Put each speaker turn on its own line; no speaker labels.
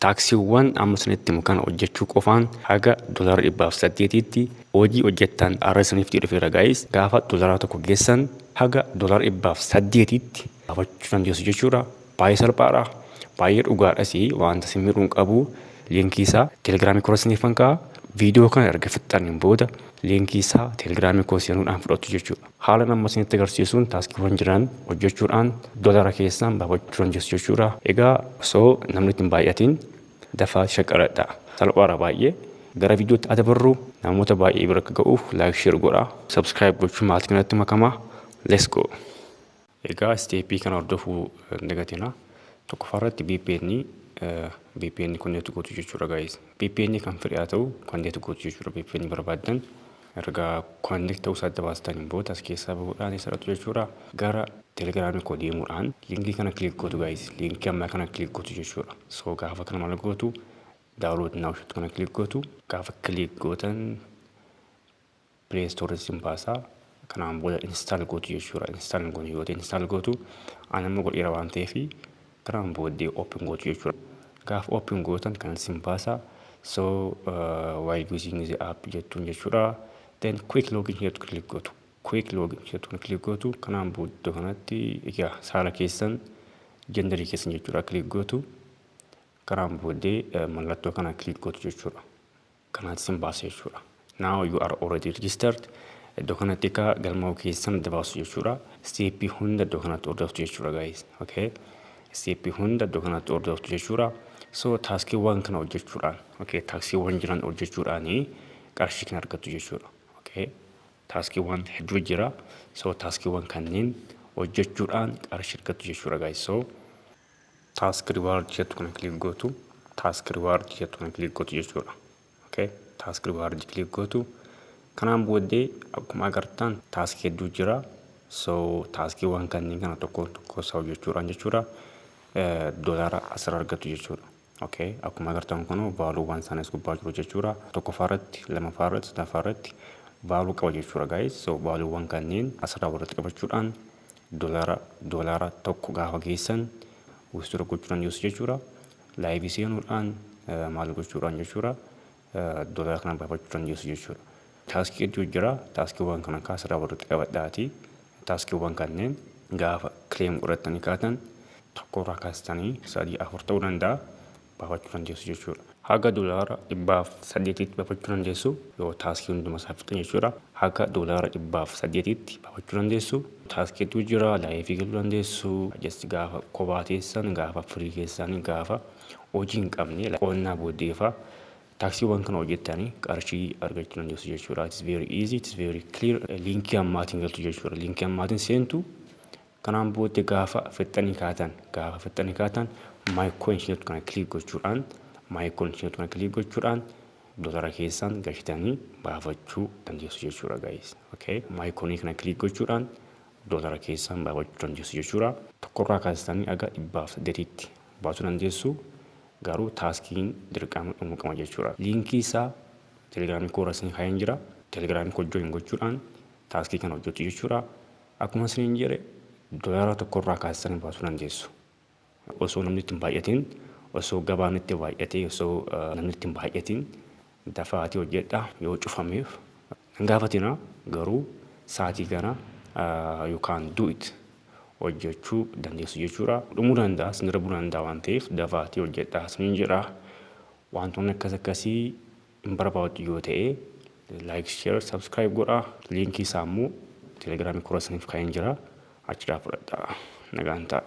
Taaksiiwwan amma sanitti mukaan hojjechuu qofaan haga $800tti hojii hojjettan arrasaniif dhufeera guys. Gaafa $1 geessan haga $800tti baafachuu dandeessu jechuudha. Baay'ee salphaadha. Baay'ee dhugaadhas wanta simiruun qabu. Linkii isaa Telegiraamii koorasniif kan ka'a. Viidiyoo kana erga fixxaniin booda linkii isaa Telegiraamii koorasniidhaan fudhatu jechuudha. Haala nama isinitti agarsiisuun taaskiiwwan jiran hojjechuudhaan $1 keessan baafachuu dandeessu jechuudha. Egaa osoo namni ittiin baay'atiin dafaa shaqaradha. Salphaadha baay'ee. Gara viidiyootti adabarru namoota baay'ee bira akka ga'uuf like share godhaa. Subscribe gochuun maatii kanatti makamaa. Let's go. Egaa steepii kana hordofuu dagatina. Tokkoffaarratti VPN konneetu gootu jechuudha guys. VPN kan fedhe haa ta'u konneetu gootu jechuudha. VPN barbaadan erga konneekt ta'uu isaa adda baastaniin booda as keessaa bahuudhaan isarratu jechuudha. Gara Telegiraamii koo deemuudhaan linkii kana click gootu guys. Linkii ammaa kana click gootu jechuudha. So gaafa kana maal gootu download now shot kana click gootu. Gaafa click gootan Play Store sin baasaa. Kanaan booda install gootu jechuudha. Install goone yoo ta'e install gootu anamma godheera waan ta'eef kanaan booddee open gootu jechuudha. Gaafa open gootan kan sin baasaa. So while using the app jettuun jechuudha. Then quick login jettu click gootu. Quick login jettu kana click gootu. Kanaan booddee kanatti egaa saala keessan genderii keessan jechuudha click gootu. Kanaan booddee mallattoo kana click gootu jechuudha. Kanaatti sin baasa jechuudha. Now you are already registered. Iddoo kanatti ka galmaa'uu keessan dabaasu jechuudha. Steepii hunda iddoo kanatti hordoftu jechuudha guys. Okay. Steepii hunda iddoo kanatti hordoftu jechuudha. So taaskiiwwan kana hojjechuudhaan okay taaksiiwwan jiran hojjechuudhaanii qarshii kan argattu jechuudha. Okay. Taaskiiwwan hedduu jira. So taaskiiwwan kanneen hojjechuudhaan qarshii argattu jechuudha guys. So task reward jettu kana click gootu. Task reward jettu kana click gootu jechuudha. Okay. Task reward click gootu. Kanaan booddee akkuma agartan taaskii hedduu jira. So taaskiiwwan kanneen kana tokko isaa hojjechuudhaan jechuudha. $10 argattu jechuudha. Okay. Akkuma agartan kun vaaluuwwan isaaniis gubbaa jiru jechuudha. Tokkoffaarratti, lammaffaarratti, sadaffaarratti vaaluu qaba jechuudha guys. So vaaluuwwan kanneen asirraa walitti qabachuudhaan $1 gaafa geessan withdraw gochuu dandeessu jechuudha. Live seenuudhaan maal gochuudhaan jechuudha. $1 kana baafachuu dandeessu jechuudha. Taaskii hedduu jira. Taaskiiwwan kana asirraa walitti qabadhaati. Taaskiiwwan kanneen gaafa claim godhatanii kaatan tokkorraa kaastanii 3-4 ta'uu danda'a baafachuu dandeessu jechuudha. Haga $800tti baafachuu dandeessu yoo taaskii hunduma isaa fixan jechuudha. Haga $800tti baafachuu dandeessu. Taaskii hedduu jira. Laayifii galuu dandeessu. Just gaafa kophaa teessan gaafa firii keessanii gaafa hojii hin qabne qonnaa booddeefaa taaksiiwwan kana hojjettanii qarshii argachuu dandeessu jechuudha. It's very easy, it's very clear. Linkii ammaatiin galtu jechuudha. Linkii ammaatiin seentu kanaan booddee gaafa fixanii kaatan my coin jettu kana click gochuudhaan $1 keessan gashitanii baafachuu dandeessu jechuudha guys. Okay. My coin kana click gochuudhaan $1 keessan baafachuu dandeessu jechuudha. Tokkorraa kaastanii aga $800tti baasuu dandeessu. Garuu taaskiin dirqama dhumuu qaba jechuudha. Linkii isaa Telegiraamii koorasnii kaa'een jira. Telegiraamii koo join gochuudhaan taaskii kana hojjetu jechuudha. Akkuma isiniin jedhe $1 kaastanii baasuu dandeessu. Osoo namni ittiin baay'atiin, osoo gabaan itti baay'atee, osoo namni ittiin baay'atiin dafaatii hojjedhaa yoo cufameef hin gaafatina. Garuu sa'aatii kana you can do it. Hojjechuu dandeessu jechuudha. Dhumuu danda'a, sin darbuu danda'a waan ta'eef dafaatii hojjedhaa isiniin jedha. Wantoonni akkasii hin barbaadu yoo ta'e like, share, subscribe godhaa. Linkii isaa immoo Telegiraamii koorasniif kaa'een jira. Achiidhaa fudhadhaa. Nagaan ta'a.